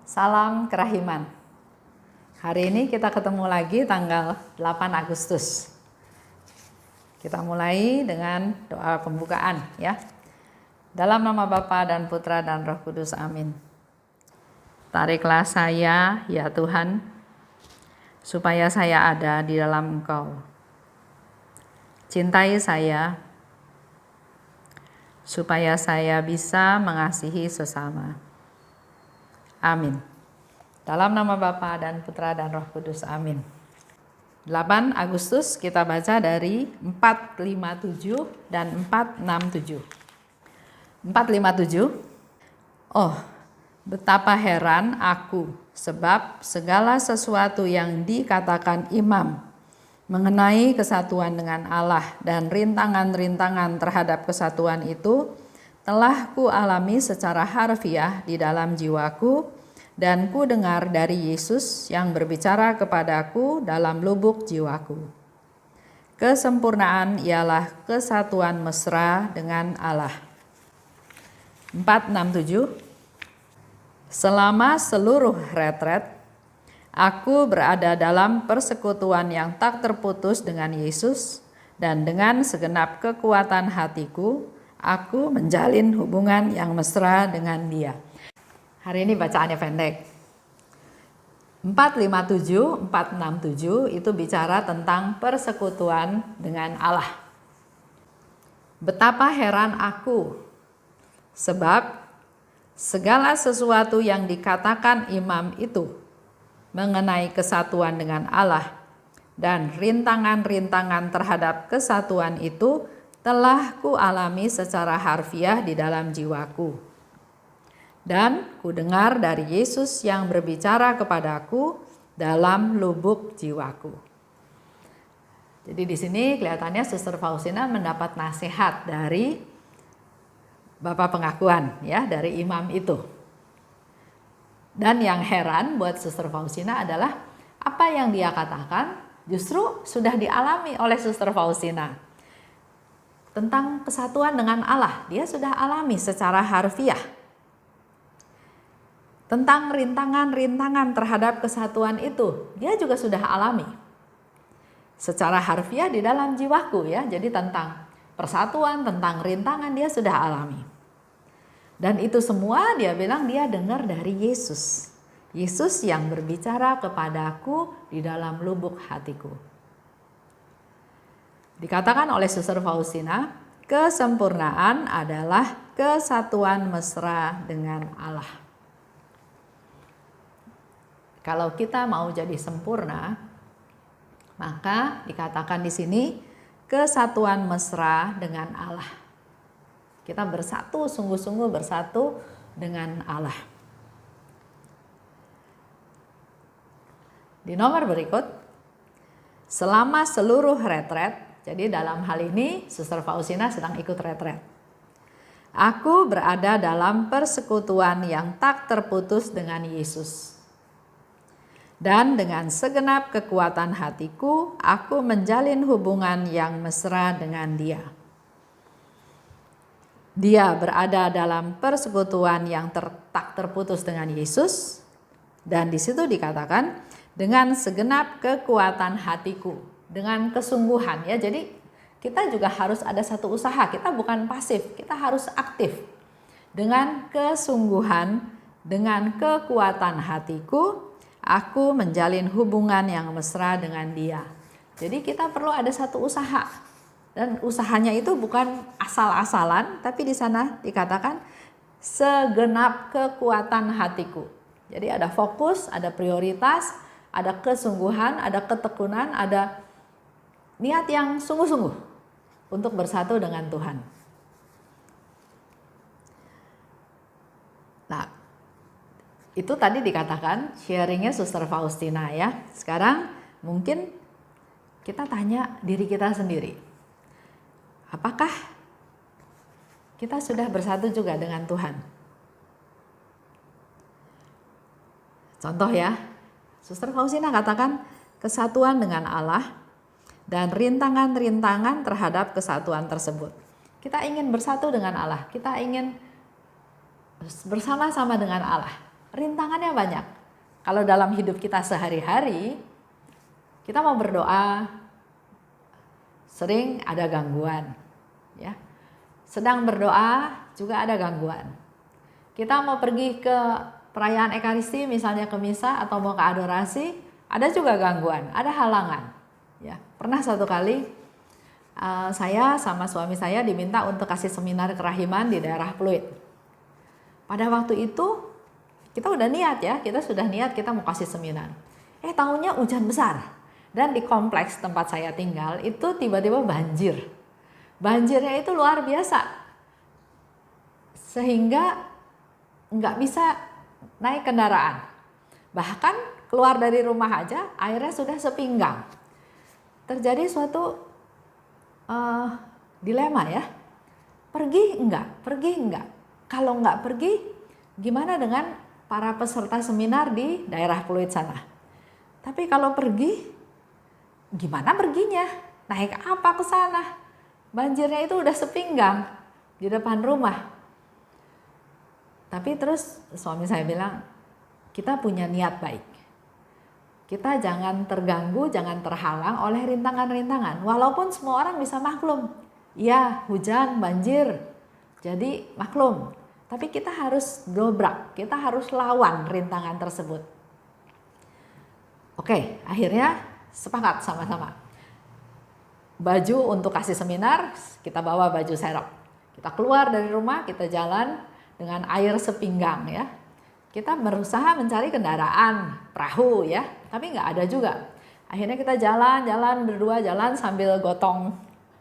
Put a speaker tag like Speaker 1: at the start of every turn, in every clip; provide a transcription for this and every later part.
Speaker 1: Salam kerahiman. Hari ini kita ketemu lagi tanggal 8 Agustus. Kita mulai dengan doa pembukaan ya. Dalam nama Bapa dan Putra dan Roh Kudus, amin. Tariklah saya, ya Tuhan, supaya saya ada di dalam Engkau. Cintai saya, supaya saya bisa mengasihi sesama. Amin. Dalam nama Bapa dan Putra dan Roh Kudus, amin. 8 Agustus kita baca dari 457 dan 467. 457. Oh, betapa heran aku, sebab segala sesuatu yang dikatakan imam mengenai kesatuan dengan Allah dan rintangan-rintangan terhadap kesatuan itu telah ku alami secara harfiah di dalam jiwaku, dan ku dengar dari Yesus yang berbicara kepadaku dalam lubuk jiwaku. Kesempurnaan ialah kesatuan mesra dengan Allah. 467. Selama seluruh retret, aku berada dalam persekutuan yang tak terputus dengan Yesus, dan dengan segenap kekuatan hatiku, aku menjalin hubungan yang mesra dengan Dia. Hari ini bacaannya pendek. 457, 467 itu bicara tentang persekutuan dengan Allah. Betapa heran aku, sebab segala sesuatu yang dikatakan imam itu mengenai kesatuan dengan Allah dan rintangan-rintangan terhadap kesatuan itu telah ku alami secara harfiah di dalam jiwaku. Dan ku dengar dari Yesus yang berbicara kepadaku dalam lubuk jiwaku. Jadi di sini kelihatannya Suster Faustina mendapat nasihat dari Bapak Pengakuan ya, dari imam itu. Dan yang heran buat Suster Faustina adalah apa yang dia katakan justru sudah dialami oleh Suster Faustina. Tentang kesatuan dengan Allah, dia sudah alami secara harfiah. Tentang rintangan-rintangan terhadap kesatuan itu, dia juga sudah alami. Secara harfiah di dalam jiwaku ya, jadi tentang persatuan, tentang rintangan dia sudah alami. Dan itu semua dia bilang dia dengar dari Yesus. Yesus yang berbicara kepadaku di dalam lubuk hatiku. Dikatakan oleh Suster Faustina, kesempurnaan adalah kesatuan mesra dengan Allah. Kalau kita mau jadi sempurna, maka dikatakan di sini kesatuan mesra dengan Allah. Kita bersatu, sungguh-sungguh bersatu dengan Allah. Di nomor berikut, selama seluruh retret, jadi dalam hal ini Suster Faustina sedang ikut retret. Aku berada dalam persekutuan yang tak terputus dengan Yesus. Dan dengan segenap kekuatan hatiku, aku menjalin hubungan yang mesra dengan Dia. Dia berada dalam persekutuan yang tak terputus dengan Yesus. Dan di situ dikatakan dengan segenap kekuatan hatiku, dengan kesungguhan ya. Jadi kita juga harus ada satu usaha, kita bukan pasif, kita harus aktif. Dengan kesungguhan, dengan kekuatan hatiku, aku menjalin hubungan yang mesra dengan Dia. Jadi kita perlu ada satu usaha. Dan usahanya itu bukan asal-asalan, tapi di sana dikatakan segenap kekuatan hatiku. Jadi ada fokus, ada prioritas, ada kesungguhan, ada ketekunan, ada niat yang sungguh-sungguh untuk bersatu dengan Tuhan. Nah, itu tadi dikatakan sharingnya Suster Faustina ya. Sekarang mungkin kita tanya diri kita sendiri. Apakah kita sudah bersatu juga dengan Tuhan? Contoh ya, Suster Faustina katakan kesatuan dengan Allah dan rintangan-rintangan terhadap kesatuan tersebut. Kita ingin bersatu dengan Allah, kita ingin bersama-sama dengan Allah. rintangannya banyak. Kalau dalam hidup kita sehari-hari, kita mau berdoa, sering ada gangguan, ya. Sedang berdoa juga ada gangguan. Kita mau pergi ke perayaan Ekaristi, misalnya ke misa atau mau ke adorasi, ada juga gangguan, ada halangan. Ya, pernah satu kali saya sama suami saya diminta untuk kasih seminar kerahiman di daerah Pluit. Pada waktu itu kita udah niat ya, kita sudah niat kita mau kasih seminar. Tahunya hujan besar. Dan di kompleks tempat saya tinggal itu tiba-tiba banjir. Banjirnya itu luar biasa. Sehingga nggak bisa naik kendaraan. Bahkan keluar dari rumah aja airnya sudah sepinggang. Terjadi suatu dilema ya. Pergi enggak? Kalau enggak pergi, gimana dengan para peserta seminar di daerah Pluit sana? Tapi kalau pergi, gimana perginya? Naik apa ke sana? Banjirnya itu udah sepinggang di depan rumah. Tapi terus suami saya bilang, kita punya niat baik. Kita jangan terganggu, jangan terhalang oleh rintangan-rintangan. Walaupun semua orang bisa maklum. Ya, hujan, banjir. Jadi maklum. Tapi kita harus dobrak, kita harus lawan rintangan tersebut. Oke, akhirnya sepakat sama-sama. Baju untuk kasih seminar, kita bawa baju serep. Kita keluar dari rumah, kita jalan dengan air sepinggang ya. Kita berusaha mencari kendaraan, perahu ya, tapi nggak ada juga. Akhirnya kita jalan berdua, jalan sambil gotong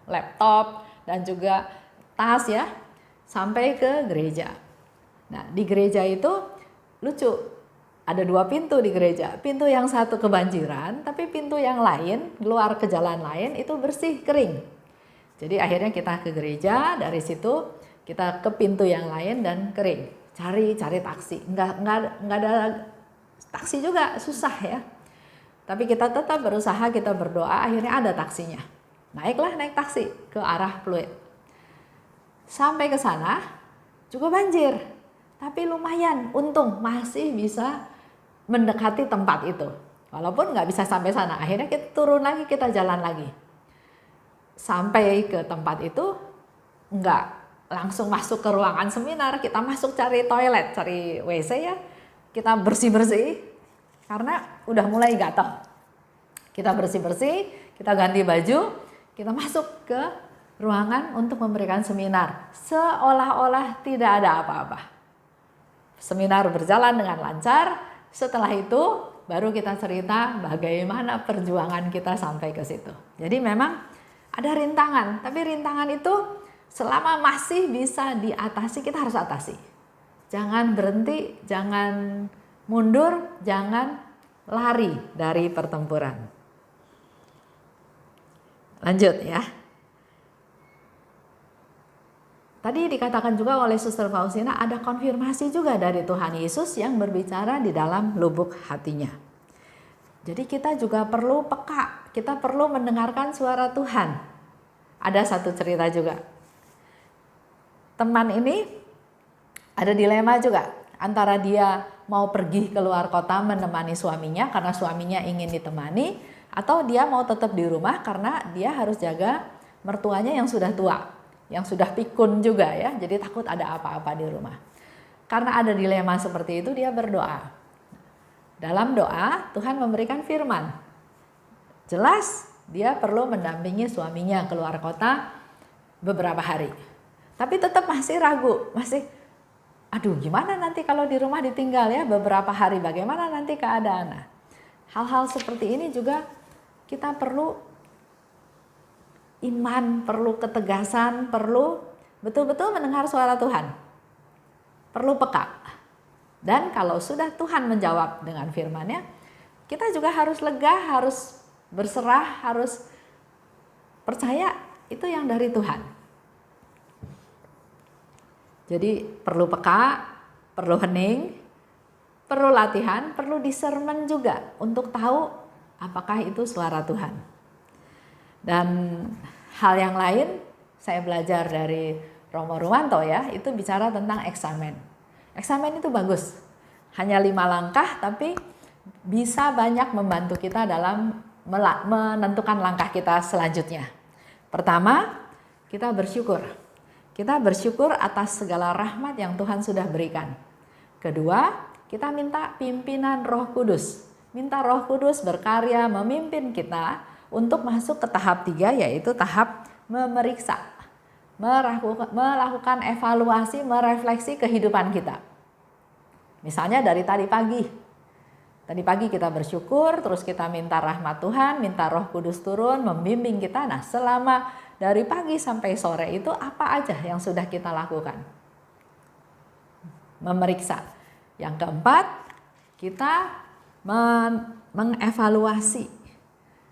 Speaker 1: laptop dan juga tas ya, sampai ke gereja. Nah di gereja itu lucu, ada 2 pintu di gereja. Pintu yang satu kebanjiran, tapi pintu yang lain, keluar ke jalan lain itu bersih, kering. Jadi akhirnya kita ke gereja, dari situ kita ke pintu yang lain dan kering. Cari taksi, nggak ada taksi juga, susah ya. Tapi kita tetap berusaha, kita berdoa, akhirnya ada taksinya. Naik taksi ke arah Pluit. Sampai ke sana juga banjir, tapi lumayan, untung masih bisa mendekati tempat itu. Walaupun nggak bisa sampai sana, akhirnya kita turun lagi, kita jalan lagi. Sampai ke tempat itu nggak langsung masuk ke ruangan seminar, kita masuk cari toilet, cari WC ya. Kita bersih-bersih karena udah mulai gatal. Kita bersih-bersih, kita ganti baju, kita masuk ke ruangan untuk memberikan seminar. Seolah-olah tidak ada apa-apa. Seminar berjalan dengan lancar. Setelah itu baru kita cerita bagaimana perjuangan kita sampai ke situ. Jadi memang ada rintangan, tapi rintangan itu selama masih bisa diatasi, kita harus atasi. Jangan berhenti, jangan mundur, jangan lari dari pertempuran. Lanjut ya. Tadi dikatakan juga oleh Suster Faustina, ada konfirmasi juga dari Tuhan Yesus yang berbicara di dalam lubuk hatinya. Jadi kita juga perlu peka, kita perlu mendengarkan suara Tuhan. Ada satu cerita juga. Teman ini ada dilema juga antara dia mau pergi ke luar kota menemani suaminya karena suaminya ingin ditemani, atau dia mau tetap di rumah karena dia harus jaga mertuanya yang sudah tua, yang sudah pikun juga ya, jadi takut ada apa-apa di rumah. Karena ada dilema seperti itu, dia berdoa. Dalam doa Tuhan memberikan firman. Jelas dia perlu mendampingi suaminya keluar kota beberapa hari. Tapi tetap masih ragu, aduh gimana nanti kalau di rumah ditinggal ya beberapa hari, bagaimana nanti keadaan. Nah, hal-hal seperti ini juga kita perlu iman, perlu ketegasan, perlu betul-betul mendengar suara Tuhan. Perlu peka. Dan kalau sudah Tuhan menjawab dengan firman-Nya, kita juga harus lega, harus berserah, harus percaya itu yang dari Tuhan. Jadi perlu peka, perlu hening, perlu latihan, perlu discernment juga untuk tahu apakah itu suara Tuhan. Dan hal yang lain saya belajar dari Romo Ruwanto ya, itu bicara tentang eksamen. Eksamen itu bagus. hanya 5 langkah, tapi bisa banyak membantu kita dalam menentukan langkah kita selanjutnya. Pertama, kita bersyukur. Kita bersyukur atas segala rahmat yang Tuhan sudah berikan. Kedua, kita minta pimpinan Roh Kudus. Minta Roh Kudus berkarya memimpin kita untuk masuk ke tahap 3, yaitu tahap memeriksa, melakukan evaluasi, merefleksi kehidupan kita. Misalnya dari tadi pagi kita bersyukur, terus kita minta rahmat Tuhan, minta Roh Kudus turun, membimbing kita. Nah, selama dari pagi sampai sore itu apa aja yang sudah kita lakukan? Memeriksa. Yang keempat, kita mengevaluasi.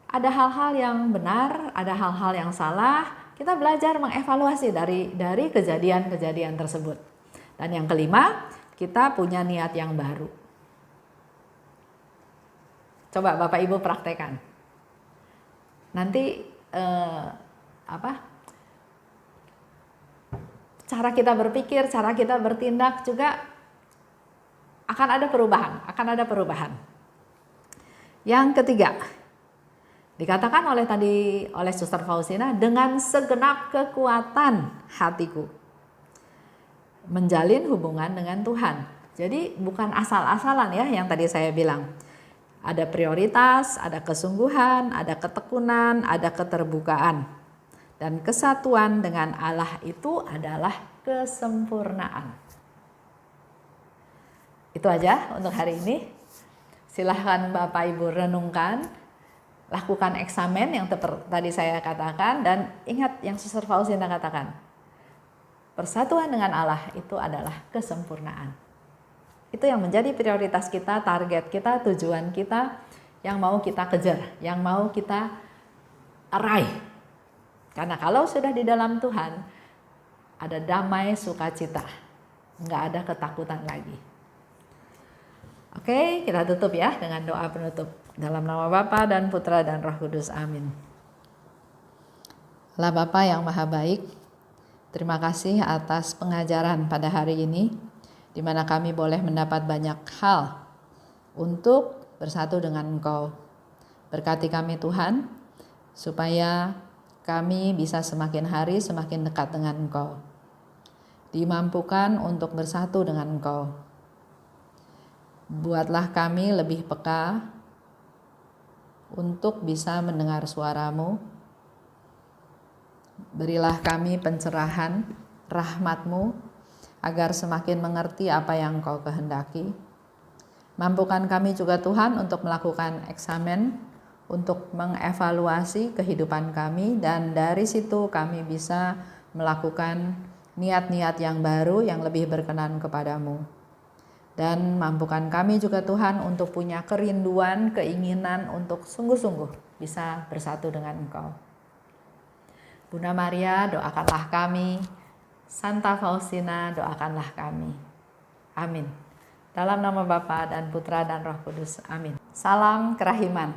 Speaker 1: Ada hal-hal yang benar, ada hal-hal yang salah. Kita belajar mengevaluasi dari kejadian-kejadian tersebut. Dan yang kelima, kita punya niat yang baru. Coba Bapak Ibu praktekkan. Nanti cara kita berpikir, cara kita bertindak juga akan ada perubahan. Yang ketiga, dikatakan oleh Suster Faustina, dengan segenap kekuatan hatiku menjalin hubungan dengan Tuhan. Jadi bukan asal-asalan ya yang tadi saya bilang. Ada prioritas, ada kesungguhan, ada ketekunan, ada keterbukaan. Dan kesatuan dengan Allah itu adalah kesempurnaan. Itu aja untuk hari ini. Silahkan Bapak Ibu renungkan, lakukan eksamen yang tadi saya katakan, dan ingat yang Suster Faustina katakan. Persatuan dengan Allah itu adalah kesempurnaan. Itu yang menjadi prioritas kita, target kita, tujuan kita, yang mau kita kejar, yang mau kita raih. Karena kalau sudah di dalam Tuhan, ada damai sukacita, nggak ada ketakutan lagi. Oke, kita tutup ya dengan doa penutup. Dalam nama Bapa dan Putra dan Roh Kudus, amin. Allah Bapa yang Maha Baik, terima kasih atas pengajaran pada hari ini, di mana kami boleh mendapat banyak hal untuk bersatu dengan Engkau. Berkati kami Tuhan, supaya kami bisa semakin hari semakin dekat dengan Engkau. Dimampukan untuk bersatu dengan Engkau. Buatlah kami lebih peka untuk bisa mendengar suara-Mu. Berilah kami pencerahan rahmat-Mu agar semakin mengerti apa yang Engkau kehendaki. Mampukan kami juga Tuhan untuk melakukan eksamen, untuk mengevaluasi kehidupan kami, dan dari situ kami bisa melakukan niat-niat yang baru yang lebih berkenan kepadamu. Dan mampukan kami juga Tuhan untuk punya kerinduan, keinginan untuk sungguh-sungguh bisa bersatu dengan Engkau. Bunda Maria, doakanlah kami. Santa Faustina, doakanlah kami. Amin. Dalam nama Bapa dan Putra dan Roh Kudus. Amin. Salam kerahiman.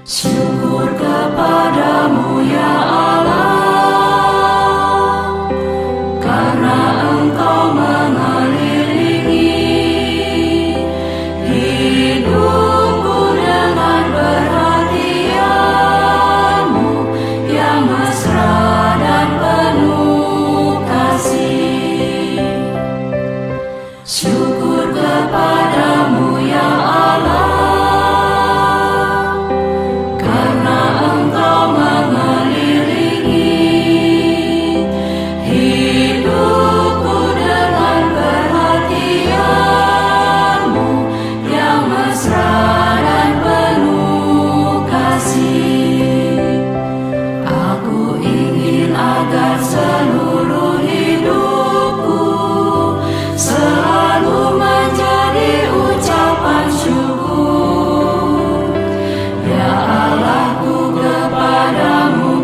Speaker 2: Syukur kepadamu ya Allah, karena Engkau mengelilingi hidupku dengan perhatian-Mu yang mesra dan penuh kasih. Syukur kepadamu ya Allah, seluruh hidupku selalu menjadi ucapan syukur. Ya Allahku, kepadamu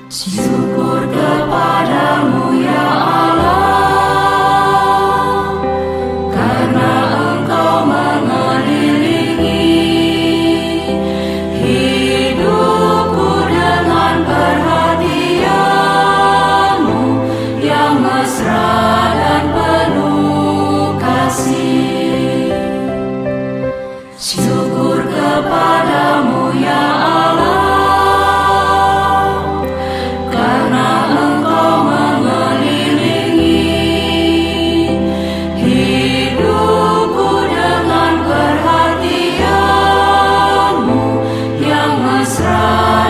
Speaker 2: Syukur kepadamu ya Allah, karena Engkau mengelilingi hidupku dengan perhatian-Mu yang mesra dan penuh kasih. Syukur kepadamu ya Allah, karena Engkau mengelilingi hidupku dengan perhatian-Mu yang mesra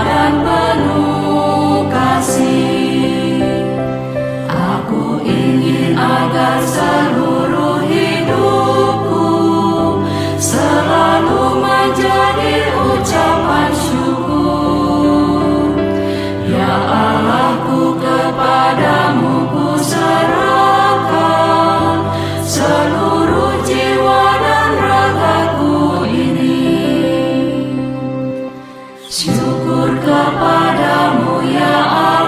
Speaker 2: dan penuh kasih. Aku ingin agar seluruh hidupku selalu menjadi ucapan syukur. Ya Allahku, kepadamu ku serahkan seluruh jiwa dan ragaku ini. Syukur kepadamu ya Allah,